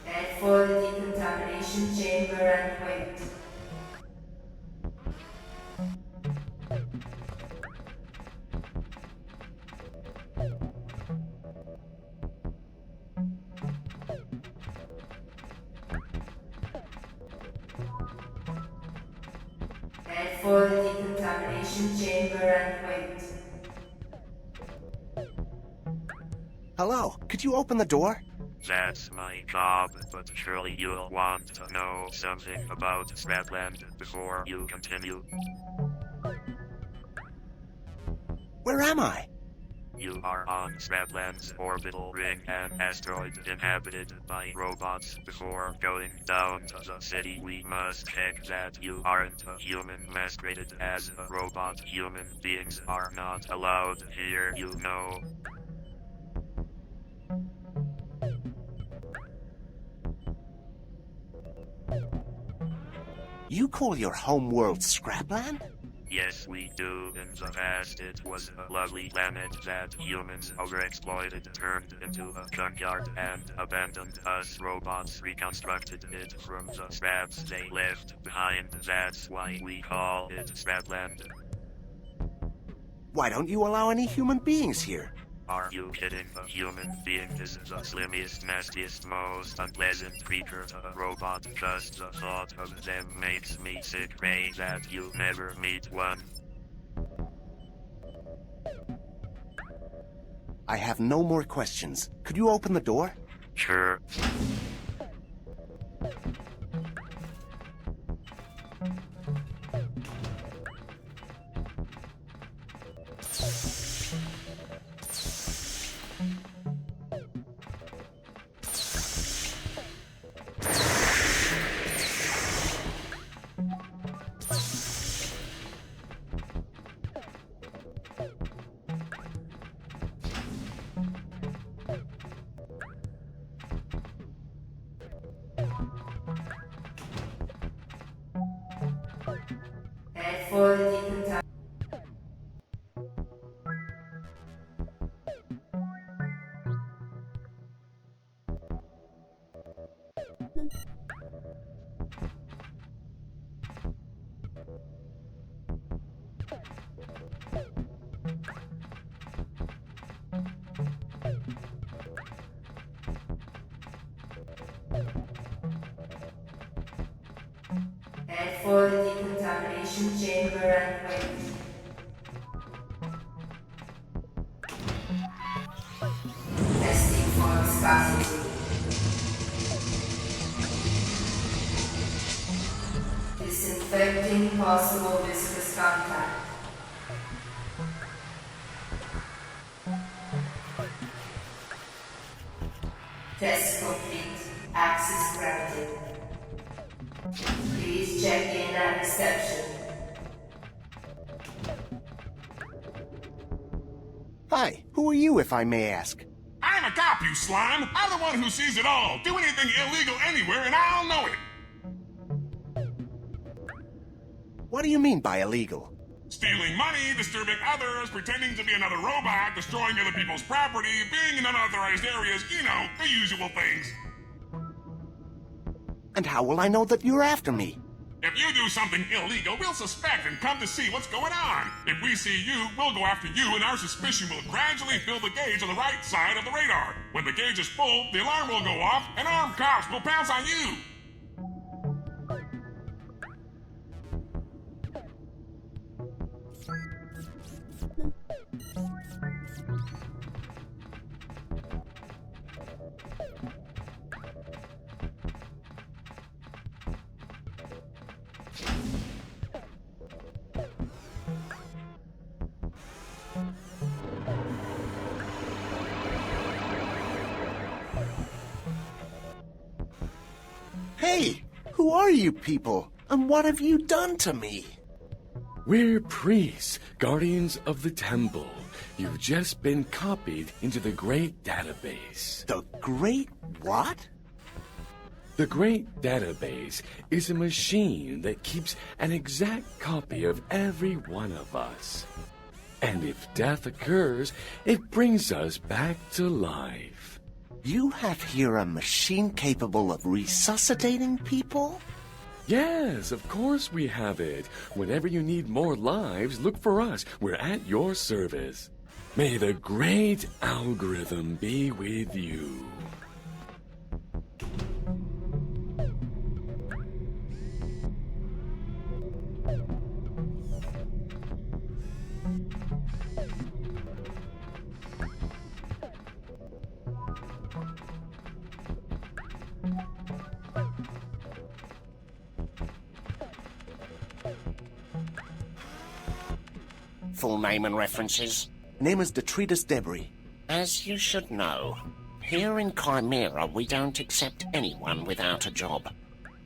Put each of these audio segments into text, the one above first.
Head for the decontamination chamber and wait. Head for the decontamination chamber and wait. Hello, could you open the door? That's my job, but surely you'll want to know something about Scrapland before you continue. Where am I? You are on Scrapland's orbital ring, an asteroid inhabited by robots. Before going down to the city, we must check that you aren't a human masqueraded as a robot. Human beings are not allowed here, you know. You call your home world Scrapland? Yes, we do. In the past, it was a lovely planet that humans overexploited, turned into a junkyard, and abandoned. Us robots reconstructed it from the scraps they left behind. That's why we call it Scrapland. Why don't you allow any human beings here? Are you kidding? A human being is the slimmest, nastiest, most unpleasant creature to a robot. Just the thought of them makes me sick. Pray that you never meet one. I have no more questions. Could you open the door? Sure. Head for the decontamination. Head for the decontamination chamber and wait. Testing for viscosity. Disinfecting possible viscous contact. Test complete. Access granted. Please check in at reception. Hi, who are you, if I may ask? I'm a cop, you slime! I'm the one who sees it all! Do anything illegal anywhere and I'll know it! What do you mean by illegal? Stealing money, disturbing others, pretending to be another robot, destroying other people's property, being in unauthorized areas, you know, the usual things. And how will I know that you're after me? If you do something illegal, we'll suspect and come to see what's going on. If we see you, we'll go after you, and our suspicion will gradually fill the gauge on the right side of the radar. When the gauge is full, the alarm will go off, and armed cops will pounce on you. Hey, who are you people? And what have you done to me? We're priests, guardians of the temple. You've just been copied into the Great Database. The Great what? The Great Database is a machine that keeps an exact copy of every one of us. And if death occurs, it brings us back to life. You have here a machine capable of resuscitating people? Yes, of course we have it. Whenever you need more lives, look for us. We're at your service. May the great algorithm be with you. Full name and references? Name is Detritus Debris. As you should know, here in Chimera we don't accept anyone without a job.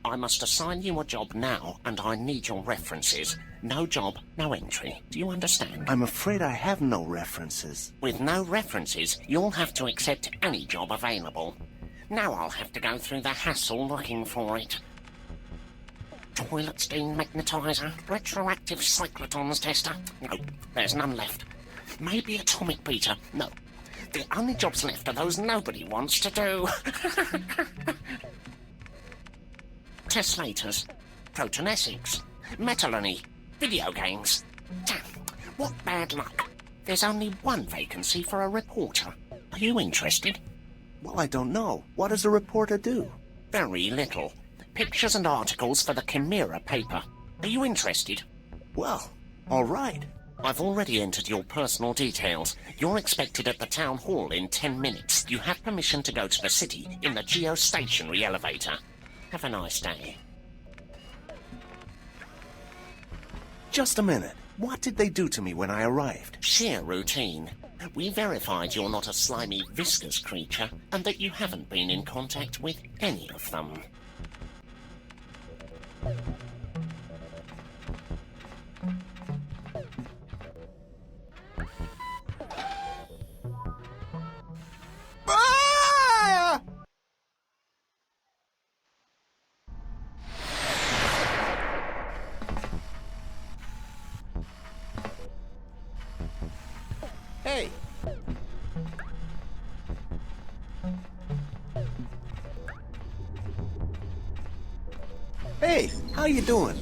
I must assign you a job now, and I need your references. No job, no entry. Do you understand? I'm afraid I have no references. With no references, you'll have to accept any job available. Now I'll have to go through the hassle looking for it. Toilet stain magnetizer, retroactive cyclotrons tester. No, there's none left. Maybe atomic beater. No. The only jobs left are those nobody wants to do. Teslators, protonesics, metallurgy, video games. Damn, what bad luck. There's only one vacancy for a reporter. Are you interested? Well, I don't know. What does a reporter do? Very little. Pictures and articles for the Chimera paper. Are you interested? Well, all right. I've already entered your personal details. You're expected at the town hall in 10 minutes. You have permission to go to the city in the geostationary elevator. Have a nice day. Just a minute. What did they do to me when I arrived? Sheer routine. We verified you're not a slimy, viscous creature, and that you haven't been in contact with any of them. Ah! Hey. Hey, how you doing?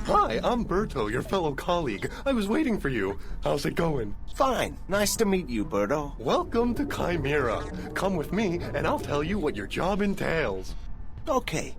Hi, I'm Berto, your fellow colleague. I was waiting for you. How's it going? Fine. Nice to meet you, Berto. Welcome to Chimera. Come with me, and I'll tell you what your job entails. Okay.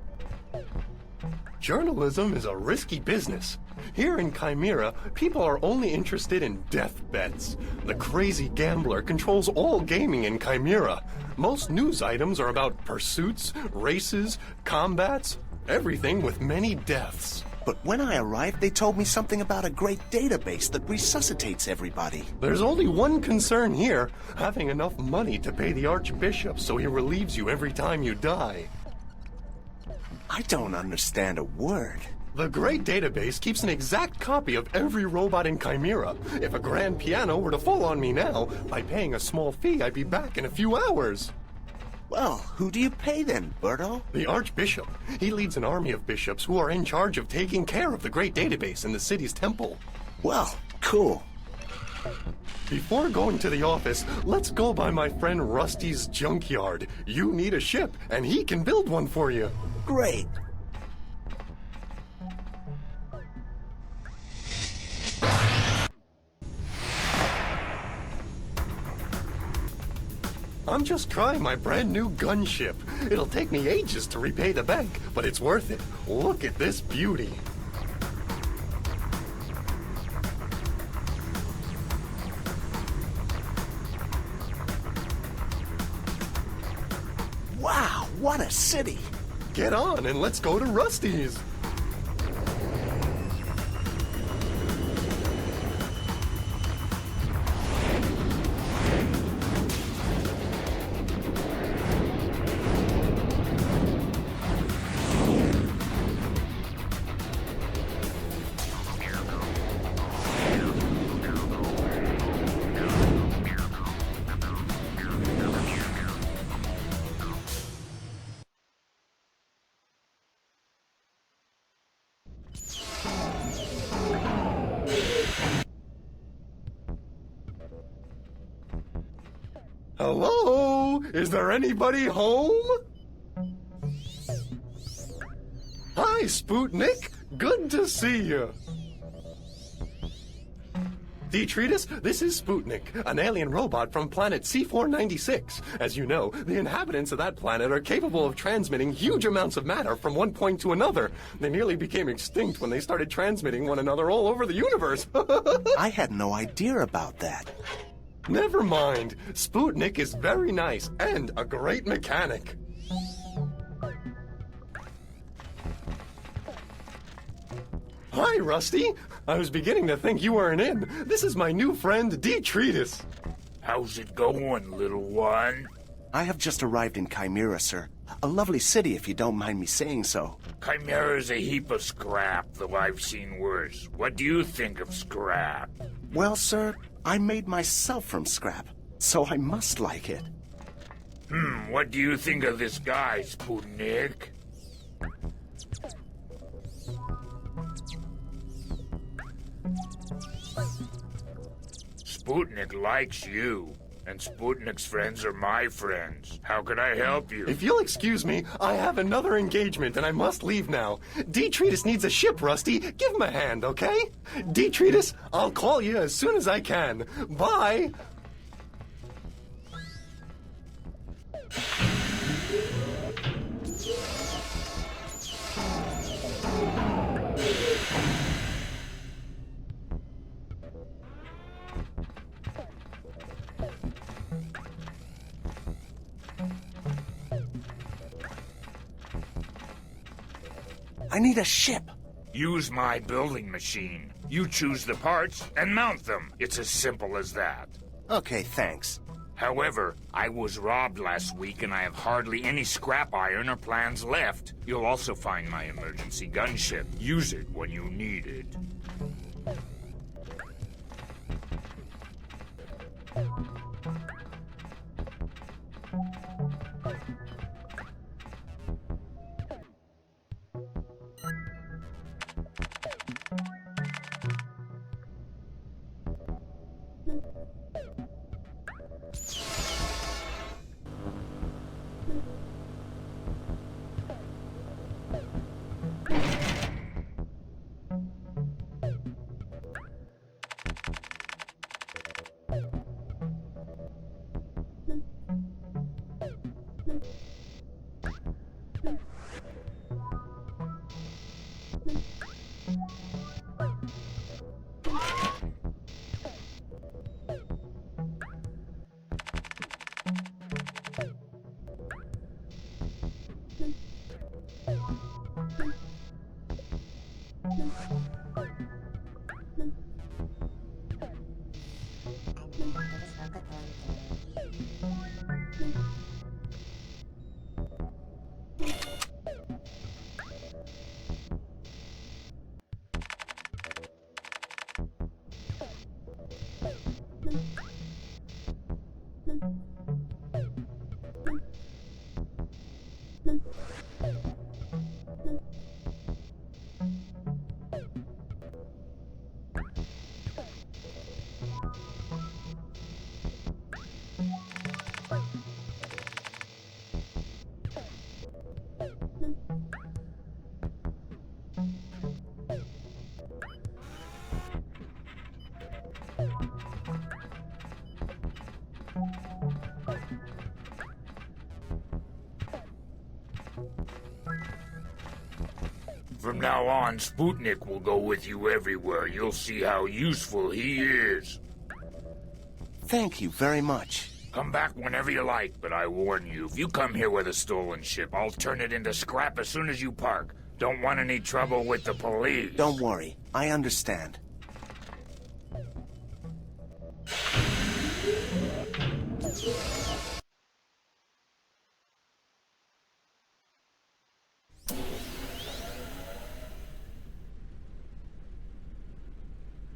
Journalism is a risky business. Here in Chimera, people are only interested in death bets. The crazy gambler controls all gaming in Chimera. Most news items are about pursuits, races, combats, everything with many deaths. But when I arrived, they told me something about a great database that resuscitates everybody. There's only one concern here, having enough money to pay the Archbishop so he relieves you every time you die. I don't understand a word. The Great Database keeps an exact copy of every robot in Chimera. If a grand piano were to fall on me now, by paying a small fee, I'd be back in a few hours. Well, who do you pay then, Berto? The Archbishop. He leads an army of bishops who are in charge of taking care of the Great Database in the city's temple. Well, cool. Before going to the office, let's go by my friend Rusty's junkyard. You need a ship, and he can build one for you. Great. I'm just trying my brand new gunship. It'll take me ages to repay the bank, but it's worth it. Look at this beauty. Wow, what a city. Get on and let's go to Rusty's. Hello? Is there anybody home? Hi, Sputnik. Good to see you. Detritus, this is Sputnik, an alien robot from planet C496. As you know, the inhabitants of that planet are capable of transmitting huge amounts of matter from one point to another. They nearly became extinct when they started transmitting one another all over the universe. I had no idea about that. Never mind. Sputnik is very nice and a great mechanic. Hi, Rusty. I was beginning to think you weren't in. This is my new friend, Detritus. How's it going, little one? I have just arrived in Chimera, sir. A lovely city, if you don't mind me saying so. Chimera's a heap of scrap, though I've seen worse. What do you think of scrap? Well, sir, I made myself from scrap, so I must like it. What do you think of this guy, Sputnik? Sputnik likes you, and Sputnik's friends are my friends. How can I help you? If you'll excuse me, I have another engagement and I must leave now. Detritus needs a ship, Rusty. Give him a hand, okay? Detritus, I'll call you as soon as I can. Bye. I need a ship. Use my building machine. You choose the parts and mount them. It's as simple as that. Okay, thanks. However, I was robbed last week and I have hardly any scrap iron or plans left. You'll also find my emergency gunship. Use it when you need it. From now on, Sputnik will go with you everywhere. You'll see how useful he is. Thank you very much. Come back whenever you like, but I warn you, if you come here with a stolen ship, I'll turn it into scrap as soon as you park. Don't want any trouble with the police. Don't worry, I understand.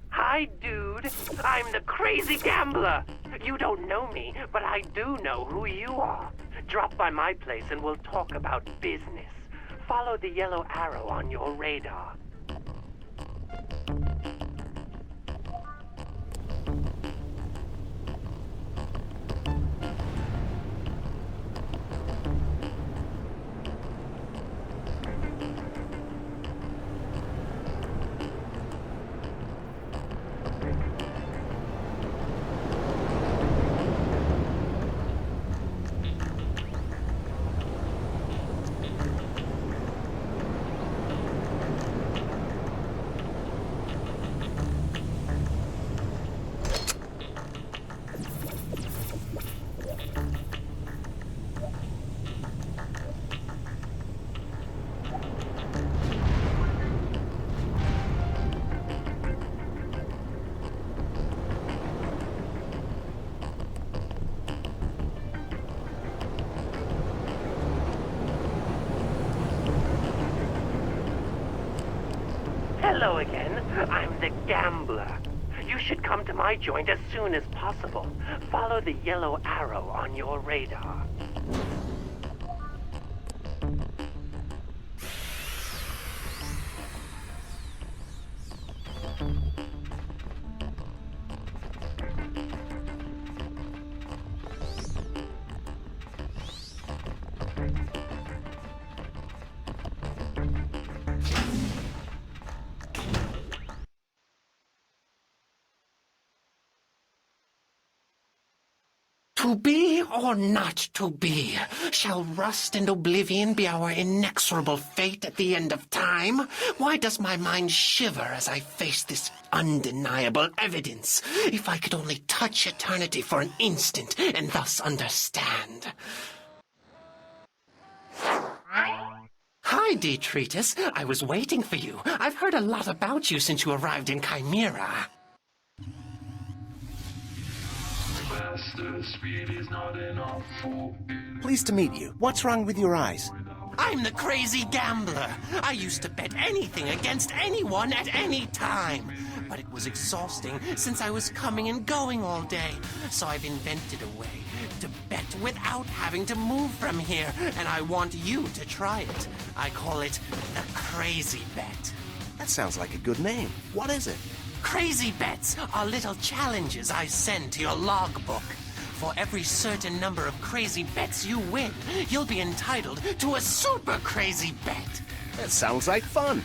Hi, dude. I'm the crazy gambler. You don't know me, but I do know who you are. Drop by my place and we'll talk about business. Follow the yellow arrow on your radar. Hello again. I'm the Gambler. You should come to my joint as soon as possible. Follow the yellow arrow on your radar. To be or not to be? Shall rust and oblivion be our inexorable fate at the end of time? Why does my mind shiver as I face this undeniable evidence? If I could only touch eternity for an instant and thus understand. Hi, Detritus. I was waiting for you. I've heard a lot about you since you arrived in Chimera. Pleased to meet you. What's wrong with your eyes? I'm the crazy gambler. I used to bet anything against anyone at any time. But it was exhausting since I was coming and going all day. So I've invented a way to bet without having to move from here. And I want you to try it. I call it the Crazy Bet. That sounds like a good name. What is it? Crazy bets are little challenges I send to your logbook. For every certain number of crazy bets you win, you'll be entitled to a super crazy bet. That sounds like fun.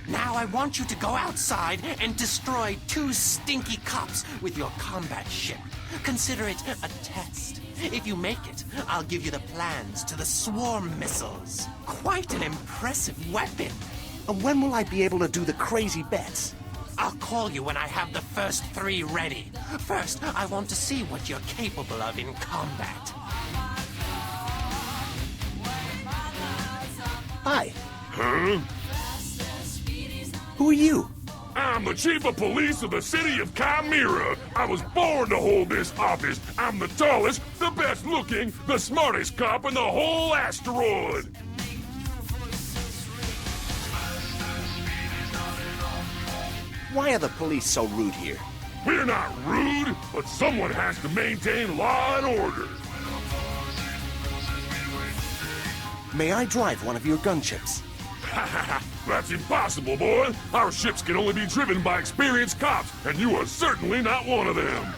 Now I want you to go outside and destroy 2 stinky cops with your combat ship. Consider it a test. If you make it, I'll give you the plans to the swarm missiles. Quite an impressive weapon. And when will I be able to do the crazy bets? I'll call you when I have the first 3 ready. First, I want to see what you're capable of in combat. Hi. Huh? Who are you? I'm the chief of police of the city of Chimera. I was born to hold this office. I'm the tallest, the best looking, the smartest cop in the whole asteroid. Why are the police so rude here? We're not rude, but someone has to maintain law and order. May I drive one of your gunships? That's impossible, boy. Our ships can only be driven by experienced cops, and you are certainly not one of them.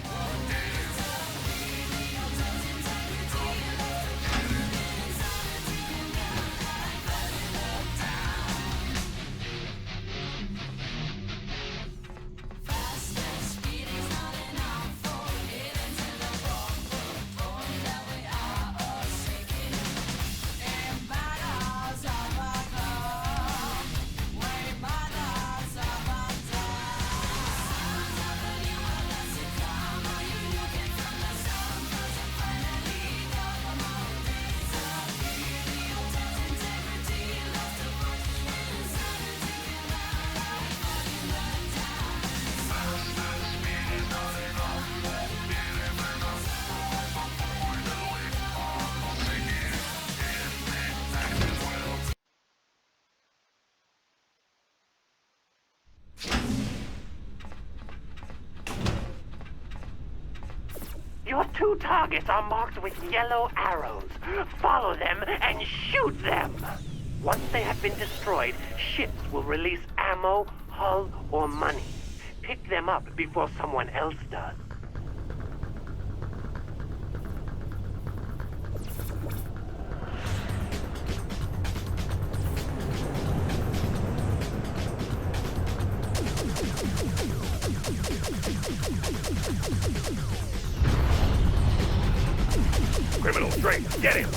Your 2 targets are marked with yellow arrows. Follow them and shoot them. Once they have been destroyed, ships will release ammo, hull, or money. Pick them up before someone else does. Criminal straight, get him!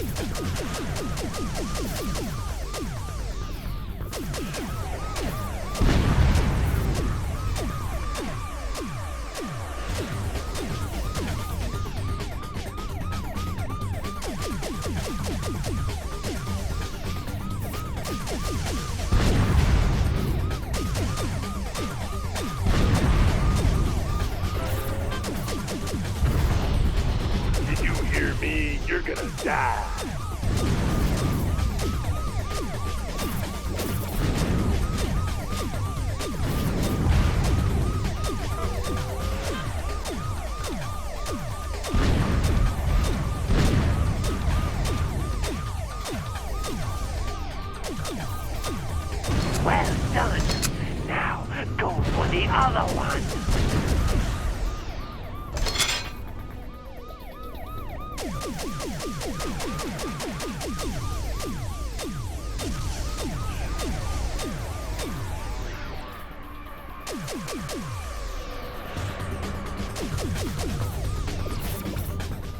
You're gonna die. on!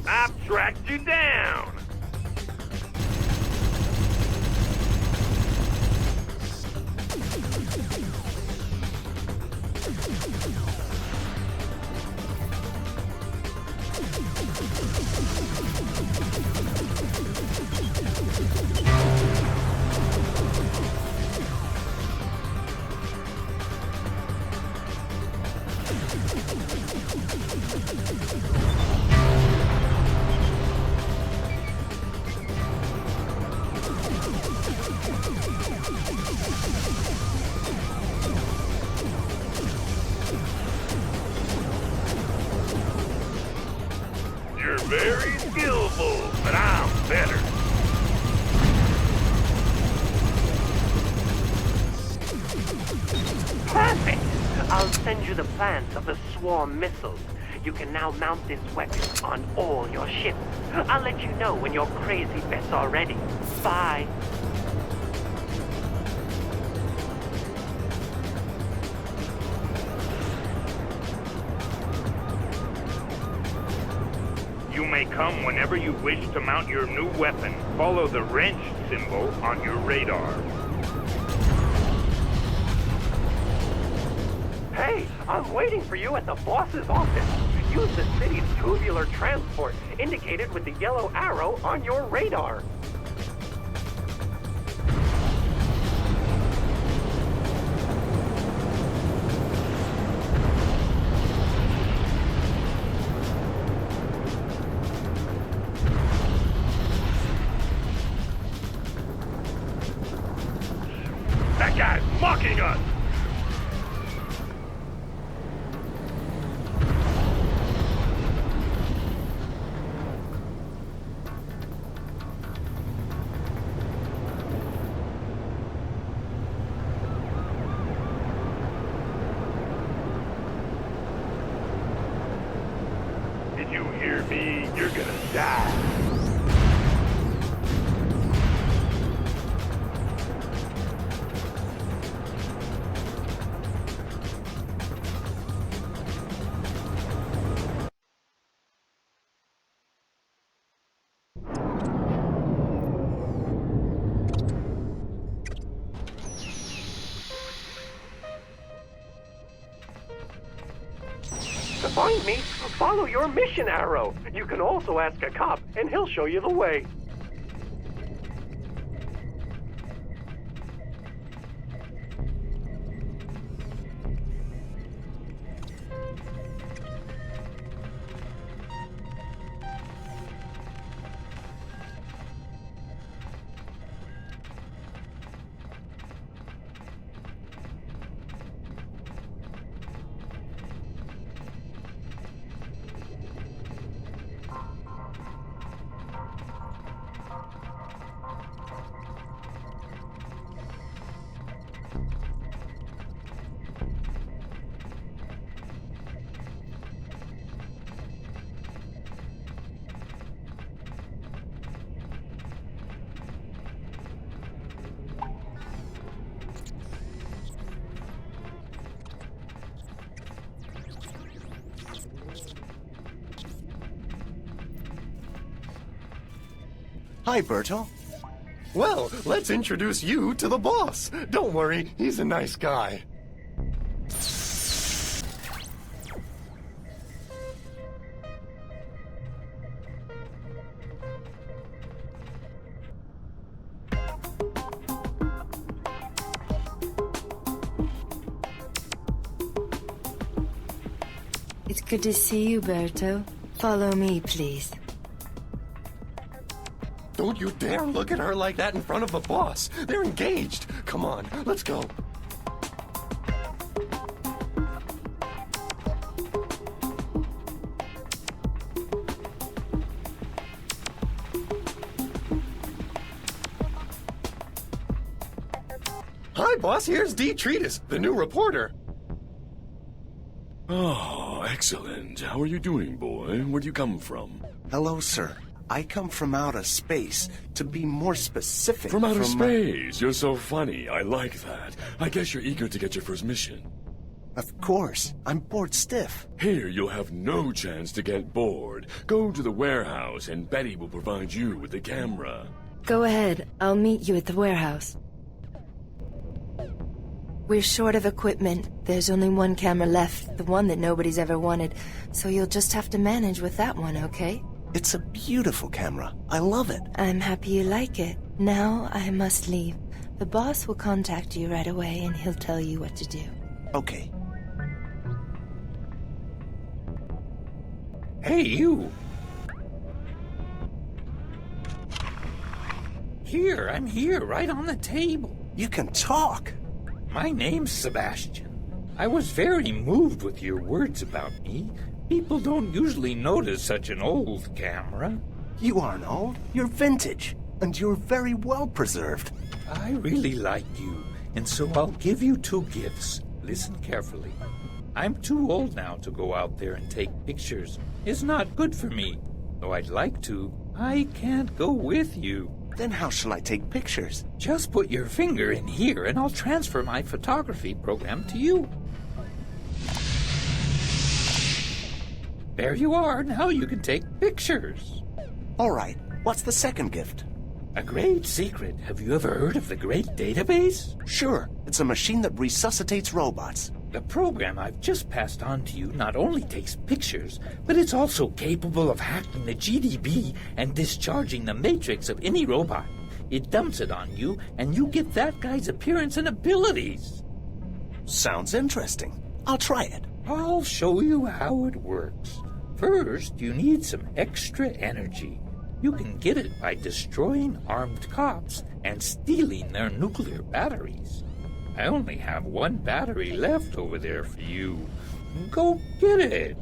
I've tracked you down! You're very skillful, but I'm better. Perfect! I'll send you the plans of the swarm missiles. You can now mount this weapon on all your ships. I'll let you know when your crazy bets are ready. Bye. You may come whenever you wish to mount your new weapon. Follow the wrench symbol on your radar. Hey, I'm waiting for you at the boss's office. Use the city's tubular transport, indicated with the yellow arrow on your radar. That guy's mocking us! Did you hear me? You're gonna die. To find me, follow your mission arrow. You can also ask a cop, and he'll show you the way. Hi, Berto. Well, let's introduce you to the boss. Don't worry, he's a nice guy. It's good to see you, Berto. Follow me, please. Don't you dare look at her like that in front of the boss. They're engaged. Come on, let's go. Hi, boss. Here's D. Treatise, the new reporter. Oh, excellent. How are you doing, boy? Where do you come from? Hello, sir. I come from outer space. To be more specific, From outer space. You're so funny. I like that. I guess you're eager to get your first mission. Of course. I'm bored stiff. Here, you'll have no chance to get bored. Go to the warehouse, and Betty will provide you with the camera. Go ahead. I'll meet you at the warehouse. We're short of equipment. There's only one camera left, the one that nobody's ever wanted. So you'll just have to manage with that one, okay? It's a beautiful camera. I love it. I'm happy you like it. Now I must leave. The boss will contact you right away and he'll tell you what to do. Okay. Hey, you! Here, I'm here, right on the table. You can talk. My name's Sebastian. I was very moved with your words about me. People don't usually notice such an old camera. You aren't old. You're vintage. And you're very well preserved. I really like you, and so I'll give you 2 gifts. Listen carefully. I'm too old now to go out there and take pictures. It's not good for me. Though I'd like to, I can't go with you. Then how shall I take pictures? Just put your finger in here and I'll transfer my photography program to you. There you are. Now you can take pictures. All right. What's the second gift? A great secret. Have you ever heard of the Great Database? Sure. It's a machine that resuscitates robots. The program I've just passed on to you not only takes pictures, but it's also capable of hacking the GDB and discharging the matrix of any robot. It dumps it on you, and you get that guy's appearance and abilities. Sounds interesting. I'll try it. I'll show you how it works. First, you need some extra energy. You can get it by destroying armed cops and stealing their nuclear batteries. I only have 1 battery left over there for you. Go get it.